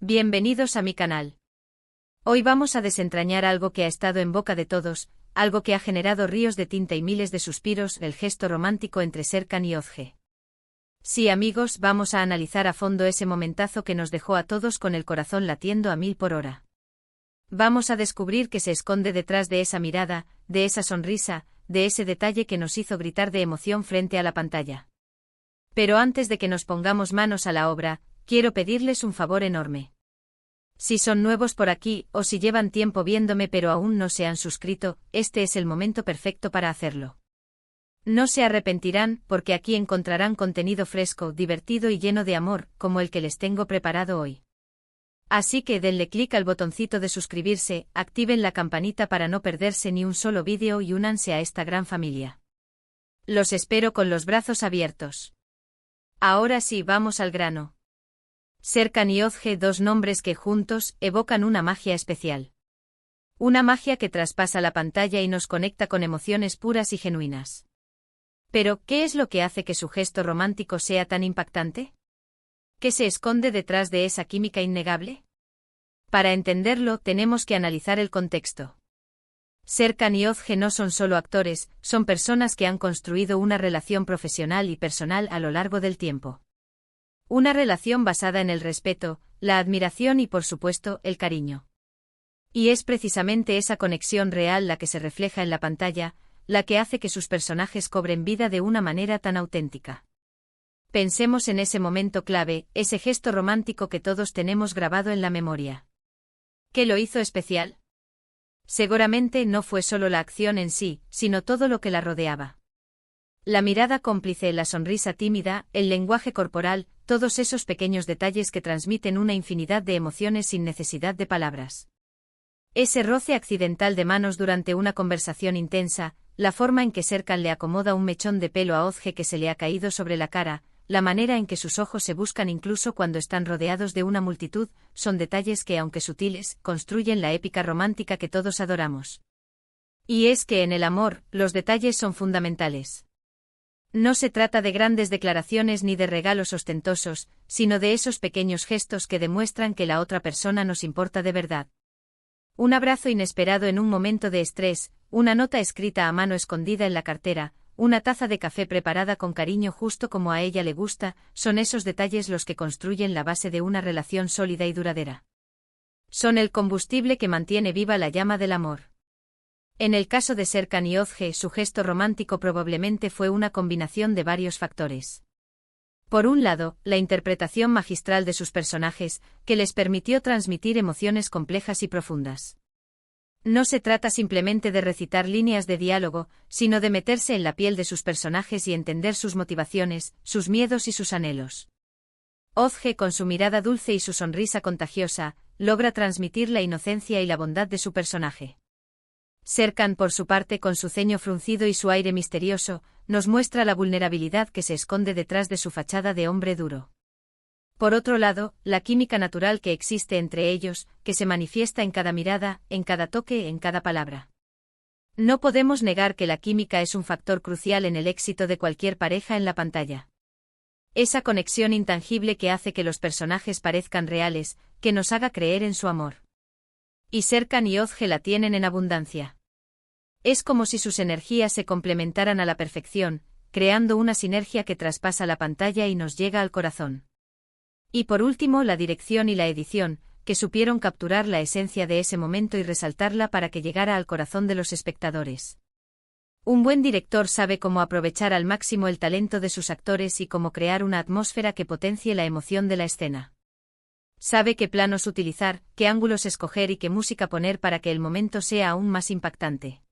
Bienvenidos a mi canal. Hoy vamos a desentrañar algo que ha estado en boca de todos, algo que ha generado ríos de tinta y miles de suspiros, el gesto romántico entre Serkan y Özge. Sí, amigos, vamos a analizar a fondo ese momentazo que nos dejó a todos con el corazón latiendo a 1000 por hora. Vamos a descubrir qué se esconde detrás de esa mirada, de esa sonrisa, de ese detalle que nos hizo gritar de emoción frente a la pantalla. Pero antes de que nos pongamos manos a la obra, quiero pedirles un favor enorme. Si son nuevos por aquí, o si llevan tiempo viéndome pero aún no se han suscrito, este es el momento perfecto para hacerlo. No se arrepentirán, porque aquí encontrarán contenido fresco, divertido y lleno de amor, como el que les tengo preparado hoy. Así que denle clic al botoncito de suscribirse, activen la campanita para no perderse ni un solo vídeo y únanse a esta gran familia. Los espero con los brazos abiertos. Ahora sí, vamos al grano. Serkan y Özge, dos nombres que juntos evocan una magia especial. Una magia que traspasa la pantalla y nos conecta con emociones puras y genuinas. Pero, ¿qué es lo que hace que su gesto romántico sea tan impactante? ¿Qué se esconde detrás de esa química innegable? Para entenderlo, tenemos que analizar el contexto. Serkan y Özge no son solo actores, son personas que han construido una relación profesional y personal a lo largo del tiempo. Una relación basada en el respeto, la admiración y por supuesto, el cariño. Y es precisamente esa conexión real la que se refleja en la pantalla, la que hace que sus personajes cobren vida de una manera tan auténtica. Pensemos en ese momento clave, ese gesto romántico que todos tenemos grabado en la memoria. ¿Qué lo hizo especial? Seguramente no fue solo la acción en sí, sino todo lo que la rodeaba. La mirada cómplice, la sonrisa tímida, el lenguaje corporal, todos esos pequeños detalles que transmiten una infinidad de emociones sin necesidad de palabras. Ese roce accidental de manos durante una conversación intensa, la forma en que Serkan le acomoda un mechón de pelo a Özge que se le ha caído sobre la cara, la manera en que sus ojos se buscan incluso cuando están rodeados de una multitud, son detalles que, aunque sutiles, construyen la épica romántica que todos adoramos. Y es que en el amor, los detalles son fundamentales. No se trata de grandes declaraciones ni de regalos ostentosos, sino de esos pequeños gestos que demuestran que la otra persona nos importa de verdad. Un abrazo inesperado en un momento de estrés, una nota escrita a mano escondida en la cartera, una taza de café preparada con cariño justo como a ella le gusta, son esos detalles los que construyen la base de una relación sólida y duradera. Son el combustible que mantiene viva la llama del amor. En el caso de Serkan y Özge, su gesto romántico probablemente fue una combinación de varios factores. Por un lado, la interpretación magistral de sus personajes, que les permitió transmitir emociones complejas y profundas. No se trata simplemente de recitar líneas de diálogo, sino de meterse en la piel de sus personajes y entender sus motivaciones, sus miedos y sus anhelos. Özge, con su mirada dulce y su sonrisa contagiosa, logra transmitir la inocencia y la bondad de su personaje. Serkan, por su parte, con su ceño fruncido y su aire misterioso, nos muestra la vulnerabilidad que se esconde detrás de su fachada de hombre duro. Por otro lado, la química natural que existe entre ellos, que se manifiesta en cada mirada, en cada toque, en cada palabra. No podemos negar que la química es un factor crucial en el éxito de cualquier pareja en la pantalla. Esa conexión intangible que hace que los personajes parezcan reales, que nos haga creer en su amor. Y Serkan y Özge la tienen en abundancia. Es como si sus energías se complementaran a la perfección, creando una sinergia que traspasa la pantalla y nos llega al corazón. Y por último, la dirección y la edición, que supieron capturar la esencia de ese momento y resaltarla para que llegara al corazón de los espectadores. Un buen director sabe cómo aprovechar al máximo el talento de sus actores y cómo crear una atmósfera que potencie la emoción de la escena. Sabe qué planos utilizar, qué ángulos escoger y qué música poner para que el momento sea aún más impactante.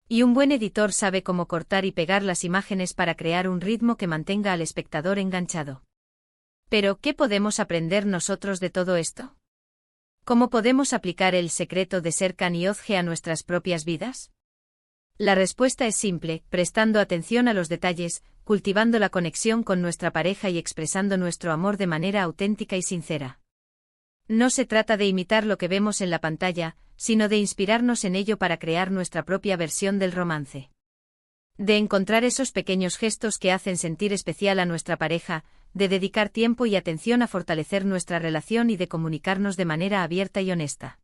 Y un buen editor sabe cómo cortar y pegar las imágenes para crear un ritmo que mantenga al espectador enganchado. Pero, ¿qué podemos aprender nosotros de todo esto? ¿Cómo podemos aplicar el secreto de Serkan y Özge a nuestras propias vidas? La respuesta es simple, prestando atención a los detalles, cultivando la conexión con nuestra pareja y expresando nuestro amor de manera auténtica y sincera. No se trata de imitar lo que vemos en la pantalla, sino de inspirarnos en ello para crear nuestra propia versión del romance. De encontrar esos pequeños gestos que hacen sentir especial a nuestra pareja, de dedicar tiempo y atención a fortalecer nuestra relación y de comunicarnos de manera abierta y honesta.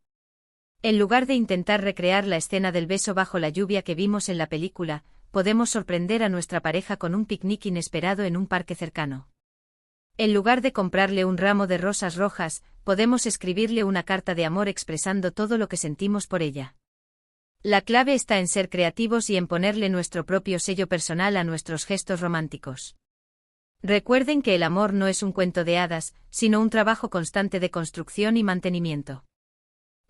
En lugar de intentar recrear la escena del beso bajo la lluvia que vimos en la película, podemos sorprender a nuestra pareja con un picnic inesperado en un parque cercano. En lugar de comprarle un ramo de rosas rojas, podemos escribirle una carta de amor expresando todo lo que sentimos por ella. La clave está en ser creativos y en ponerle nuestro propio sello personal a nuestros gestos románticos. Recuerden que el amor no es un cuento de hadas, sino un trabajo constante de construcción y mantenimiento.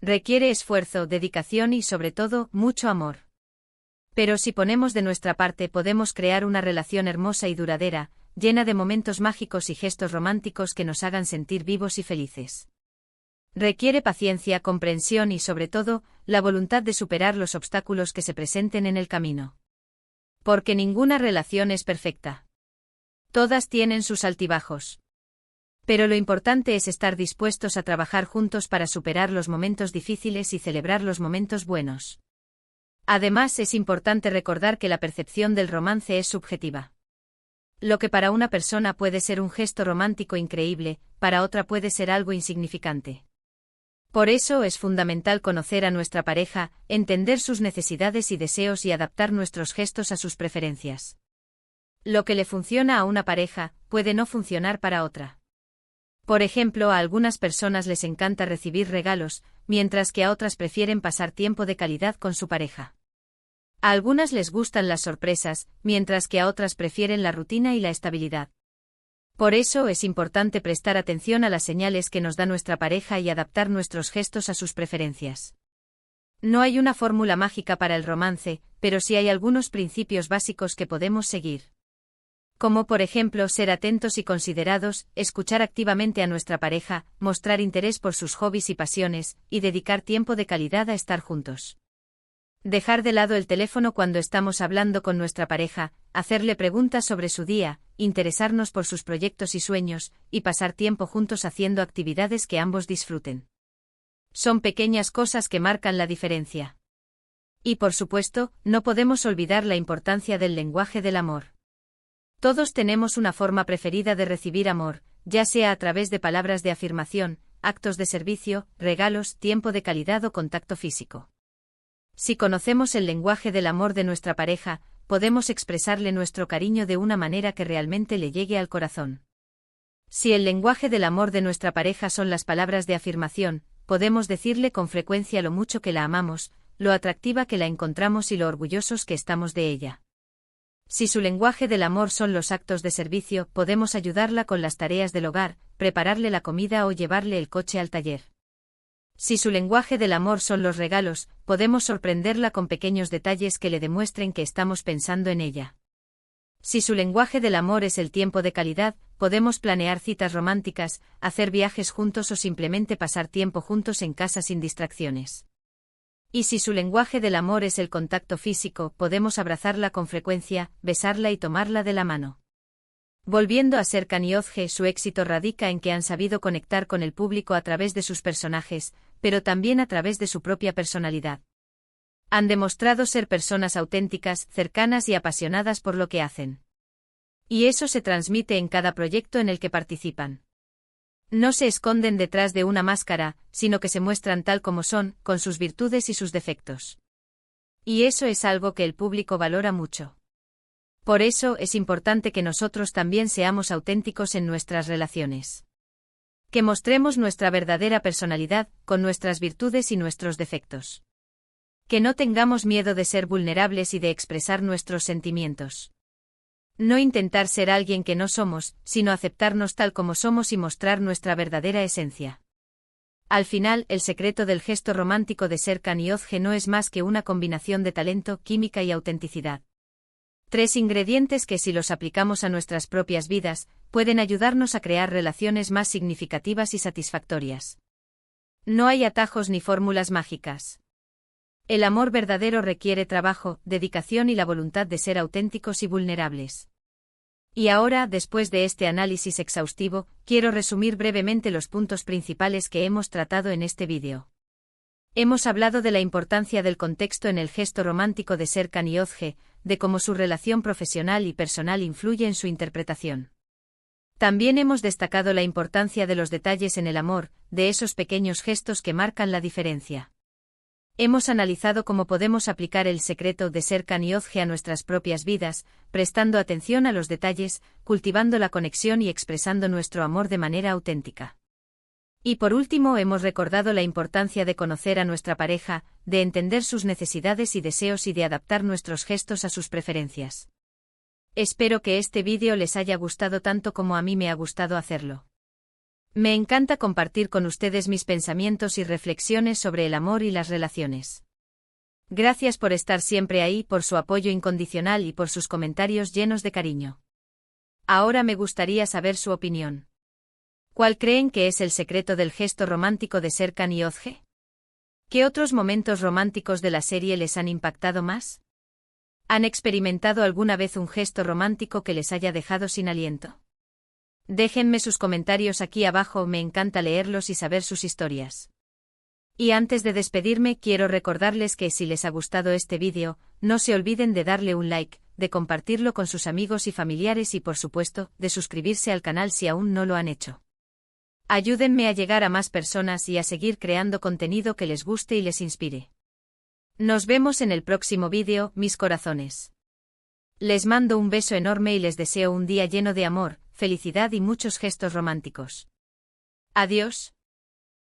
Requiere esfuerzo, dedicación y, sobre todo, mucho amor. Pero si ponemos de nuestra parte podemos crear una relación hermosa y duradera, llena de momentos mágicos y gestos románticos que nos hagan sentir vivos y felices. Requiere paciencia, comprensión y, sobre todo, la voluntad de superar los obstáculos que se presenten en el camino. Porque ninguna relación es perfecta. Todas tienen sus altibajos. Pero lo importante es estar dispuestos a trabajar juntos para superar los momentos difíciles y celebrar los momentos buenos. Además, es importante recordar que la percepción del romance es subjetiva. Lo que para una persona puede ser un gesto romántico increíble, para otra puede ser algo insignificante. Por eso es fundamental conocer a nuestra pareja, entender sus necesidades y deseos y adaptar nuestros gestos a sus preferencias. Lo que le funciona a una pareja, puede no funcionar para otra. Por ejemplo, a algunas personas les encanta recibir regalos, mientras que a otras prefieren pasar tiempo de calidad con su pareja. A algunas les gustan las sorpresas, mientras que a otras prefieren la rutina y la estabilidad. Por eso es importante prestar atención a las señales que nos da nuestra pareja y adaptar nuestros gestos a sus preferencias. No hay una fórmula mágica para el romance, pero sí hay algunos principios básicos que podemos seguir. Como por ejemplo ser atentos y considerados, escuchar activamente a nuestra pareja, mostrar interés por sus hobbies y pasiones, y dedicar tiempo de calidad a estar juntos. Dejar de lado el teléfono cuando estamos hablando con nuestra pareja, hacerle preguntas sobre su día, interesarnos por sus proyectos y sueños, y pasar tiempo juntos haciendo actividades que ambos disfruten. Son pequeñas cosas que marcan la diferencia. Y por supuesto, no podemos olvidar la importancia del lenguaje del amor. Todos tenemos una forma preferida de recibir amor, ya sea a través de palabras de afirmación, actos de servicio, regalos, tiempo de calidad o contacto físico. Si conocemos el lenguaje del amor de nuestra pareja, podemos expresarle nuestro cariño de una manera que realmente le llegue al corazón. Si el lenguaje del amor de nuestra pareja son las palabras de afirmación, podemos decirle con frecuencia lo mucho que la amamos, lo atractiva que la encontramos y lo orgullosos que estamos de ella. Si su lenguaje del amor son los actos de servicio, podemos ayudarla con las tareas del hogar, prepararle la comida o llevarle el coche al taller. Si su lenguaje del amor son los regalos, podemos sorprenderla con pequeños detalles que le demuestren que estamos pensando en ella. Si su lenguaje del amor es el tiempo de calidad, podemos planear citas románticas, hacer viajes juntos o simplemente pasar tiempo juntos en casa sin distracciones. Y si su lenguaje del amor es el contacto físico, podemos abrazarla con frecuencia, besarla y tomarla de la mano. Volviendo a Serkan y Özge, su éxito radica en que han sabido conectar con el público a través de sus personajes, pero también a través de su propia personalidad. Han demostrado ser personas auténticas, cercanas y apasionadas por lo que hacen. Y eso se transmite en cada proyecto en el que participan. No se esconden detrás de una máscara, sino que se muestran tal como son, con sus virtudes y sus defectos. Y eso es algo que el público valora mucho. Por eso es importante que nosotros también seamos auténticos en nuestras relaciones. Que mostremos nuestra verdadera personalidad, con nuestras virtudes y nuestros defectos. Que no tengamos miedo de ser vulnerables y de expresar nuestros sentimientos. No intentar ser alguien que no somos, sino aceptarnos tal como somos y mostrar nuestra verdadera esencia. Al final, el secreto del gesto romántico de Serkan y Özge no es más que una combinación de talento, química y autenticidad. 3 ingredientes que, si los aplicamos a nuestras propias vidas, pueden ayudarnos a crear relaciones más significativas y satisfactorias. No hay atajos ni fórmulas mágicas. El amor verdadero requiere trabajo, dedicación y la voluntad de ser auténticos y vulnerables. Y ahora, después de este análisis exhaustivo, quiero resumir brevemente los puntos principales que hemos tratado en este vídeo. Hemos hablado de la importancia del contexto en el gesto romántico de Serkan y Özge, de cómo su relación profesional y personal influye en su interpretación. También hemos destacado la importancia de los detalles en el amor, de esos pequeños gestos que marcan la diferencia. Hemos analizado cómo podemos aplicar el secreto de Serkan y Ozge a nuestras propias vidas, prestando atención a los detalles, cultivando la conexión y expresando nuestro amor de manera auténtica. Y por último hemos recordado la importancia de conocer a nuestra pareja, de entender sus necesidades y deseos y de adaptar nuestros gestos a sus preferencias. Espero que este vídeo les haya gustado tanto como a mí me ha gustado hacerlo. Me encanta compartir con ustedes mis pensamientos y reflexiones sobre el amor y las relaciones. Gracias por estar siempre ahí, por su apoyo incondicional y por sus comentarios llenos de cariño. Ahora me gustaría saber su opinión. ¿Cuál creen que es el secreto del gesto romántico de Serkan y Ozge? ¿Qué otros momentos románticos de la serie les han impactado más? ¿Han experimentado alguna vez un gesto romántico que les haya dejado sin aliento? Déjenme sus comentarios aquí abajo, me encanta leerlos y saber sus historias. Y antes de despedirme quiero recordarles que si les ha gustado este vídeo, no se olviden de darle un like, de compartirlo con sus amigos y familiares y por supuesto, de suscribirse al canal si aún no lo han hecho. Ayúdenme a llegar a más personas y a seguir creando contenido que les guste y les inspire. Nos vemos en el próximo vídeo, mis corazones. Les mando un beso enorme y les deseo un día lleno de amor, felicidad y muchos gestos románticos. Adiós.